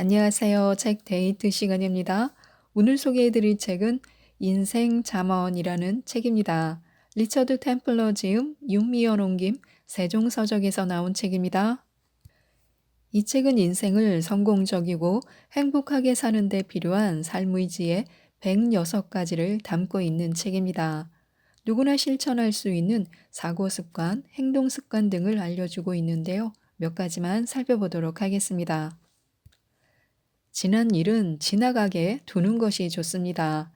안녕하세요. 책 데이트 시간입니다. 오늘 소개해드릴 책은 인생 잠언이라는 책입니다. 리처드 템플러 지음, 윤미연 옮김, 세종서적에서 나온 책입니다. 이 책은 인생을 성공적이고 행복하게 사는 데 필요한 삶의 지혜 106가지를 담고 있는 책입니다. 누구나 실천할 수 있는 사고 습관, 행동 습관 등을 알려주고 있는데요. 몇 가지만 살펴보도록 하겠습니다. 지난 일은 지나가게 두는 것이 좋습니다.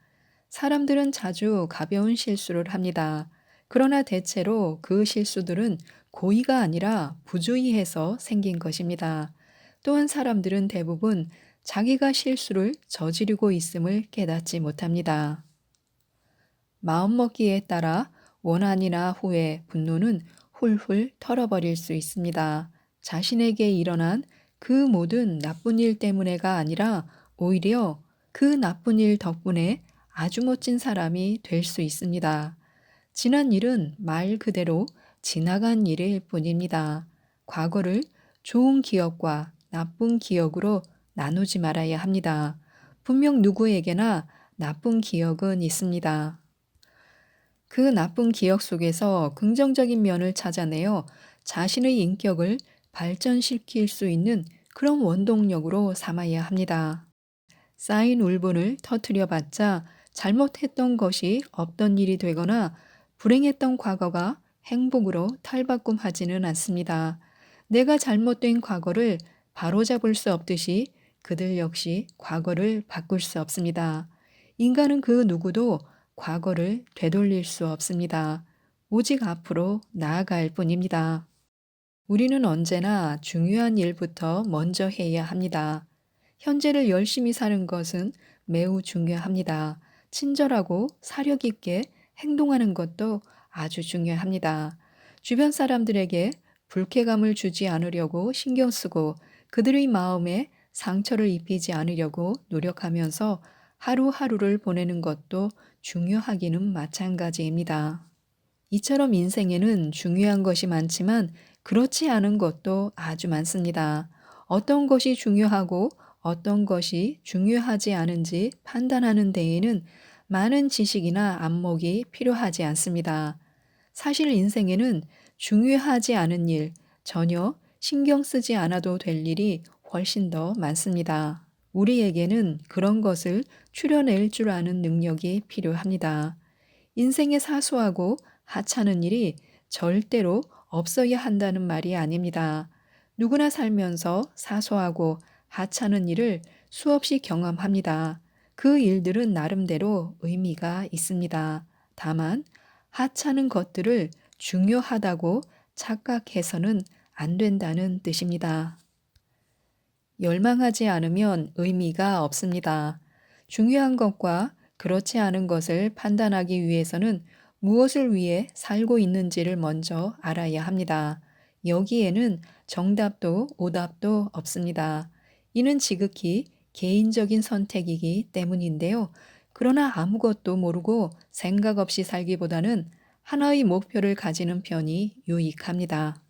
사람들은 자주 가벼운 실수를 합니다. 그러나 대체로 그 실수들은 고의가 아니라 부주의해서 생긴 것입니다. 또한 사람들은 대부분 자기가 실수를 저지르고 있음을 깨닫지 못합니다. 마음먹기에 따라 원한이나 후회, 분노는 훌훌 털어버릴 수 있습니다. 자신에게 일어난 그 모든 나쁜 일 때문에가 아니라 오히려 그 나쁜 일 덕분에 아주 멋진 사람이 될 수 있습니다. 지난 일은 말 그대로 지나간 일일 뿐입니다. 과거를 좋은 기억과 나쁜 기억으로 나누지 말아야 합니다. 분명 누구에게나 나쁜 기억은 있습니다. 그 나쁜 기억 속에서 긍정적인 면을 찾아내어 자신의 인격을 발전시킬 수 있는 그런 원동력으로 삼아야 합니다. 쌓인 울분을 터뜨려 봤자 잘못했던 것이 없던 일이 되거나 불행했던 과거가 행복으로 탈바꿈하지는 않습니다. 내가 잘못된 과거를 바로잡을 수 없듯이 그들 역시 과거를 바꿀 수 없습니다. 인간은 그 누구도 과거를 되돌릴 수 없습니다. 오직 앞으로 나아갈 뿐입니다. 우리는 언제나 중요한 일부터 먼저 해야 합니다. 현재를 열심히 사는 것은 매우 중요합니다. 친절하고 사력 있게 행동하는 것도 아주 중요합니다. 주변 사람들에게 불쾌감을 주지 않으려고 신경 쓰고 그들의 마음에 상처를 입히지 않으려고 노력하면서 하루하루를 보내는 것도 중요하기는 마찬가지입니다. 이처럼 인생에는 중요한 것이 많지만 그렇지 않은 것도 아주 많습니다. 어떤 것이 중요하고 어떤 것이 중요하지 않은지 판단하는 데에는 많은 지식이나 안목이 필요하지 않습니다. 사실 인생에는 중요하지 않은 일, 전혀 신경 쓰지 않아도 될 일이 훨씬 더 많습니다. 우리에게는 그런 것을 추려낼 줄 아는 능력이 필요합니다. 인생의 사소하고 하찮은 일이 절대로 없어야 한다는 말이 아닙니다. 누구나 살면서 사소하고 하찮은 일을 수없이 경험합니다. 그 일들은 나름대로 의미가 있습니다. 다만 하찮은 것들을 중요하다고 착각해서는 안 된다는 뜻입니다. 열망하지 않으면 의미가 없습니다. 중요한 것과 그렇지 않은 것을 판단하기 위해서는 무엇을 위해 살고 있는지를 먼저 알아야 합니다. 여기에는 정답도 오답도 없습니다. 이는 지극히 개인적인 선택이기 때문인데요. 그러나 아무것도 모르고 생각 없이 살기보다는 하나의 목표를 가지는 편이 유익합니다.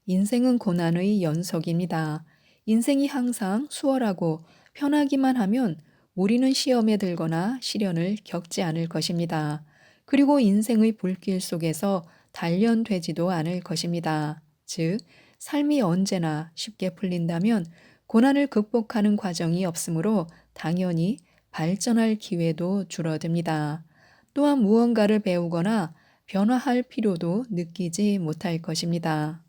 인생은 고난의 연속입니다. 인생이 항상 수월하고 편하기만 하면 우리는 시험에 들거나 시련을 겪지 않을 것입니다. 그리고 인생의 불길 속에서 단련되지도 않을 것입니다. 즉, 삶이 언제나 쉽게 풀린다면 고난을 극복하는 과정이 없으므로 당연히 발전할 기회도 줄어듭니다. 또한 무언가를 배우거나 변화할 필요도 느끼지 못할 것입니다.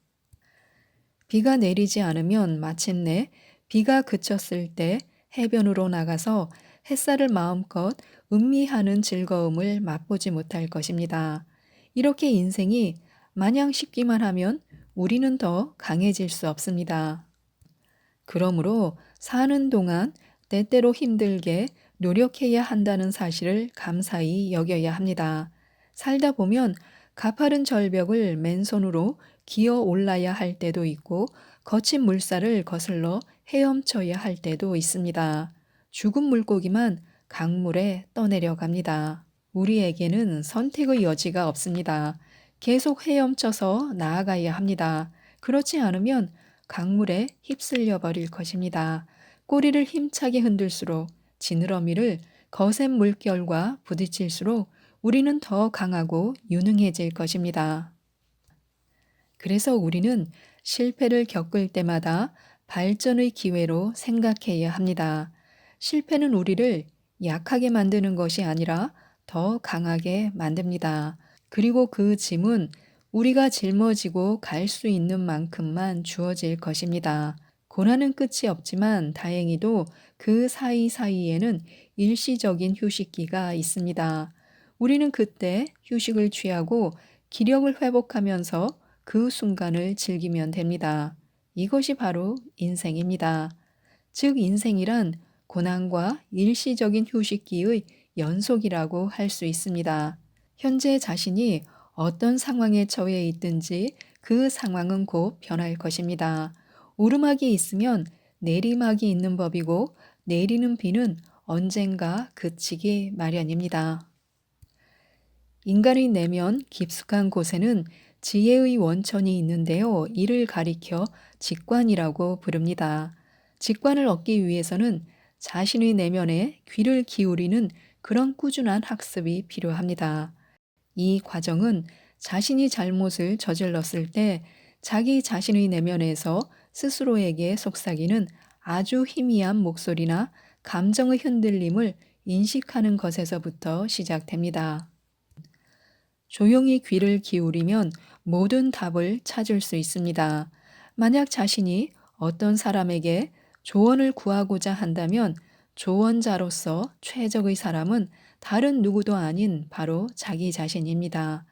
비가 내리지 않으면 마침내 비가 그쳤을 때 해변으로 나가서 햇살을 마음껏 음미하는 즐거움을 맛보지 못할 것입니다. 이렇게 인생이 마냥 쉽기만 하면 우리는 더 강해질 수 없습니다. 그러므로 사는 동안 때때로 힘들게 노력해야 한다는 사실을 감사히 여겨야 합니다. 살다 보면 가파른 절벽을 맨손으로 기어 올라야 할 때도 있고 거친 물살을 거슬러 헤엄쳐야 할 때도 있습니다. 죽은 물고기만 강물에 떠내려갑니다. 우리에게는 선택의 여지가 없습니다. 계속 헤엄쳐서 나아가야 합니다. 그렇지 않으면 강물에 휩쓸려 버릴 것입니다. 꼬리를 힘차게 흔들수록 지느러미를 거센 물결과 부딪힐수록 우리는 더 강하고 유능해질 것입니다. 그래서 우리는 실패를 겪을 때마다 발전의 기회로 생각해야 합니다. 실패는 우리를 약하게 만드는 것이 아니라 더 강하게 만듭니다. 그리고 그 짐은 우리가 짊어지고 갈 수 있는 만큼만 주어질 것입니다. 고난은 끝이 없지만 다행히도 그 사이사이에는 일시적인 휴식기가 있습니다. 우리는 그때 휴식을 취하고 기력을 회복하면서 그 순간을 즐기면 됩니다. 이것이 바로 인생입니다. 즉, 인생이란 고난과 일시적인 휴식기의 연속이라고 할 수 있습니다. 현재 자신이 어떤 상황에 처해 있든지 그 상황은 곧 변할 것입니다. 오르막이 있으면 내리막이 있는 법이고 내리는 비는 언젠가 그치기 마련입니다. 인간의 내면 깊숙한 곳에는 지혜의 원천이 있는데요. 이를 가리켜 직관이라고 부릅니다. 직관을 얻기 위해서는 자신의 내면에 귀를 기울이는 그런 꾸준한 학습이 필요합니다. 이 과정은 자신이 잘못을 저질렀을 때 자기 자신의 내면에서 스스로에게 속삭이는 아주 희미한 목소리나 감정의 흔들림을 인식하는 것에서부터 시작됩니다. 조용히 귀를 기울이면 모든 답을 찾을 수 있습니다. 만약 자신이 어떤 사람에게 조언을 구하고자 한다면 조언자로서 최적의 사람은 다른 누구도 아닌 바로 자기 자신입니다.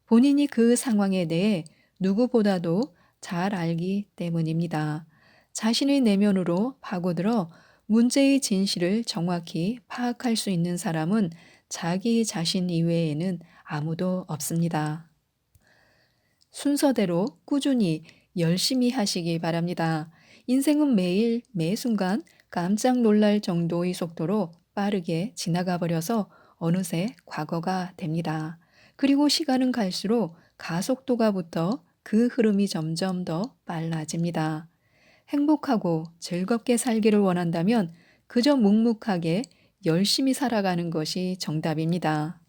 본인이 그 상황에 대해 누구보다도 잘 알기 때문입니다. 자신의 내면으로 파고들어 문제의 진실을 정확히 파악할 수 있는 사람은 자기 자신 이외에는 아무도 없습니다. 순서대로 꾸준히 열심히 하시기 바랍니다. 인생은 매일 매 순간 깜짝 놀랄 정도의 속도로 빠르게 지나가 버려서 어느새 과거가 됩니다. 그리고 시간은 갈수록 가속도가 붙어 그 흐름이 점점 더 빨라집니다. 행복하고 즐겁게 살기를 원한다면 그저 묵묵하게 열심히 살아가는 것이 정답입니다.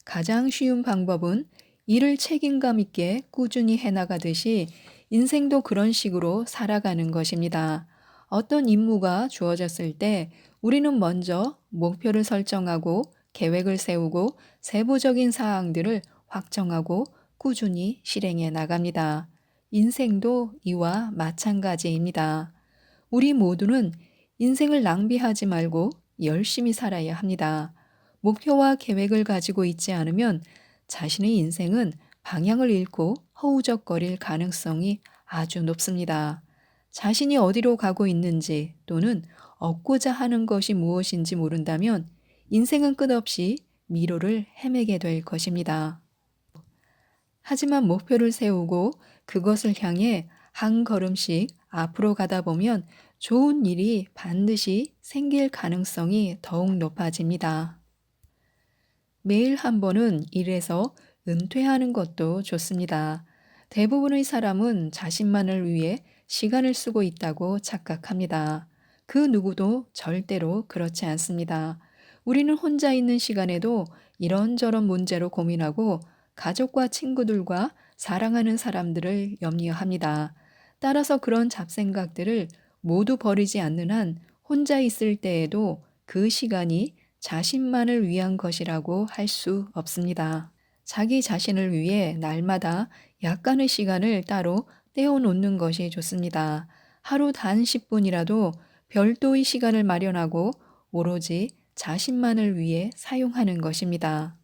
가장 쉬운 방법은 일을 책임감 있게 꾸준히 해나가듯이 인생도 그런 식으로 살아가는 것입니다. 어떤 임무가 주어졌을 때 우리는 먼저 목표를 설정하고 계획을 세우고 세부적인 사항들을 확정하고 꾸준히 실행해 나갑니다. 인생도 이와 마찬가지입니다. 우리 모두는 인생을 낭비하지 말고 열심히 살아야 합니다. 목표와 계획을 가지고 있지 않으면 자신의 인생은 방향을 잃고 허우적거릴 가능성이 아주 높습니다. 자신이 어디로 가고 있는지 또는 얻고자 하는 것이 무엇인지 모른다면 인생은 끝없이 미로를 헤매게 될 것입니다. 하지만 목표를 세우고 그것을 향해 한 걸음씩 앞으로 가다 보면 좋은 일이 반드시 생길 가능성이 더욱 높아집니다. 매일 한 번은 일에서 은퇴하는 것도 좋습니다. 대부분의 사람은 자신만을 위해 시간을 쓰고 있다고 착각합니다. 그 누구도 절대로 그렇지 않습니다. 우리는 혼자 있는 시간에도 이런저런 문제로 고민하고 가족과 친구들과 사랑하는 사람들을 염려합니다. 따라서 그런 잡생각들을 모두 버리지 않는 한 혼자 있을 때에도 그 시간이 자신만을 위한 것이라고 할 수 없습니다. 자기 자신을 위해 날마다 약간의 시간을 따로 떼어놓는 것이 좋습니다. 하루 단 10분이라도 별도의 시간을 마련하고 오로지 자신만을 위해 사용하는 것입니다.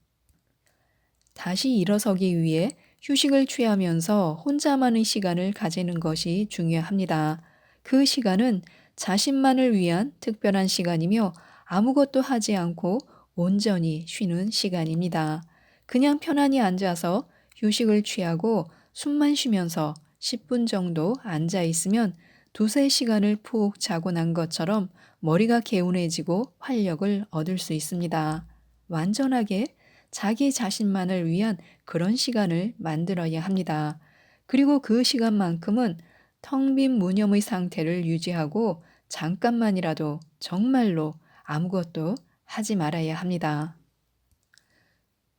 다시 일어서기 위해 휴식을 취하면서 혼자만의 시간을 가지는 것이 중요합니다. 그 시간은 자신만을 위한 특별한 시간이며 아무것도 하지 않고 온전히 쉬는 시간입니다. 그냥 편안히 앉아서 휴식을 취하고 숨만 쉬면서 10분 정도 앉아 있으면 두세 시간을 푹 자고 난 것처럼 머리가 개운해지고 활력을 얻을 수 있습니다. 완전하게 자기 자신만을 위한 그런 시간을 만들어야 합니다. 그리고 그 시간만큼은 텅 빈 무념의 상태를 유지하고 잠깐만이라도 정말로 아무것도 하지 말아야 합니다.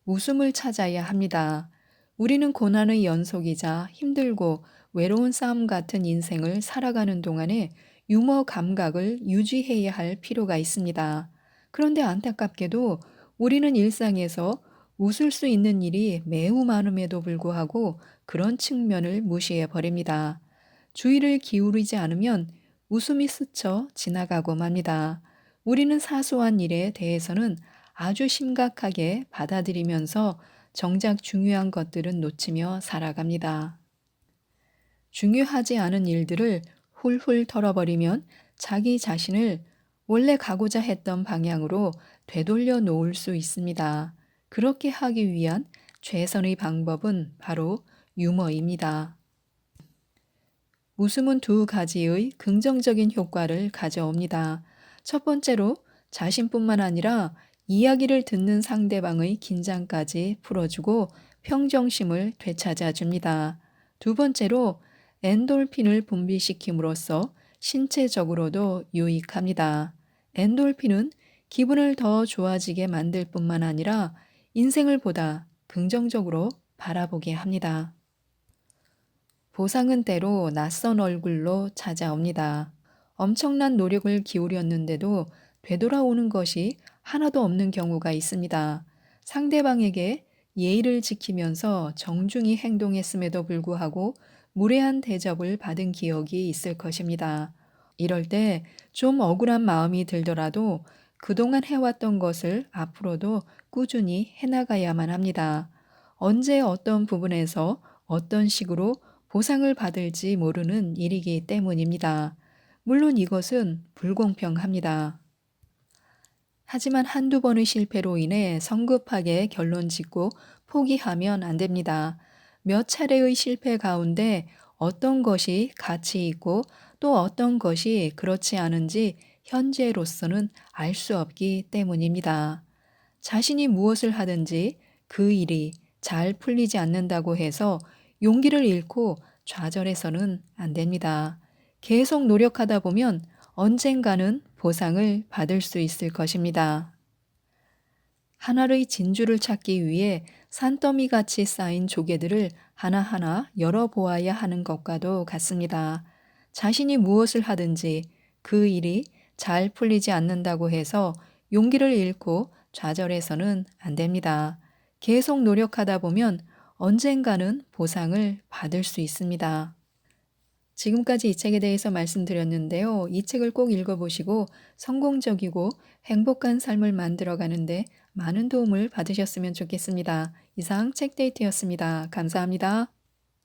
웃음을 찾아야 합니다. 우리는 고난의 연속이자 힘들고 외로운 싸움 같은 인생을 살아가는 동안에 유머 감각을 유지해야 할 필요가 있습니다. 그런데 안타깝게도 우리는 일상에서 웃을 수 있는 일이 매우 많음에도 불구하고 그런 측면을 무시해 버립니다. 주의를 기울이지 않으면 웃음이 스쳐 지나가고 맙니다. 우리는 사소한 일에 대해서는 아주 심각하게 받아들이면서 정작 중요한 것들은 놓치며 살아갑니다. 중요하지 않은 일들을 훌훌 털어버리면 자기 자신을 원래 가고자 했던 방향으로 되돌려 놓을 수 있습니다. 그렇게 하기 위한 최선의 방법은 바로 유머입니다. 웃음은 두 가지의 긍정적인 효과를 가져옵니다. 첫 번째로 자신뿐만 아니라 이야기를 듣는 상대방의 긴장까지 풀어주고 평정심을 되찾아 줍니다. 두 번째로 엔돌핀을 분비시킴으로써 신체적으로도 유익합니다. 엔돌핀은 기분을 더 좋아지게 만들 뿐만 아니라 인생을 보다 긍정적으로 바라보게 합니다. 보상은 때로 낯선 얼굴로 찾아옵니다. 엄청난 노력을 기울였는데도 되돌아오는 것이 하나도 없는 경우가 있습니다. 상대방에게 예의를 지키면서 정중히 행동했음에도 불구하고 무례한 대접을 받은 기억이 있을 것입니다. 이럴 때 좀 억울한 마음이 들더라도 그동안 해왔던 것을 앞으로도 꾸준히 해나가야만 합니다. 언제 어떤 부분에서 어떤 식으로 보상을 받을지 모르는 일이기 때문입니다. 물론 이것은 불공평합니다. 하지만 한두 번의 실패로 인해 성급하게 결론 짓고 포기하면 안 됩니다. 몇 차례의 실패 가운데 어떤 것이 가치 있고 또 어떤 것이 그렇지 않은지 현재로서는 알 수 없기 때문입니다. 자신이 무엇을 하든지 그 일이 잘 풀리지 않는다고 해서 용기를 잃고 좌절해서는 안 됩니다. 계속 노력하다 보면 언젠가는 보상을 받을 수 있을 것입니다. 하나의 진주를 찾기 위해 산더미 같이 쌓인 조개들을 하나하나 열어보아야 하는 것과도 같습니다. 자신이 무엇을 하든지 그 일이 잘 풀리지 않는다고 해서 용기를 잃고 좌절해서는 안 됩니다. 계속 노력하다 보면 언젠가는 보상을 받을 수 있습니다. 지금까지 이 책에 대해서 말씀드렸는데요. 이 책을 꼭 읽어보시고 성공적이고 행복한 삶을 만들어가는데 많은 도움을 받으셨으면 좋겠습니다. 이상 책데이트였습니다. 감사합니다.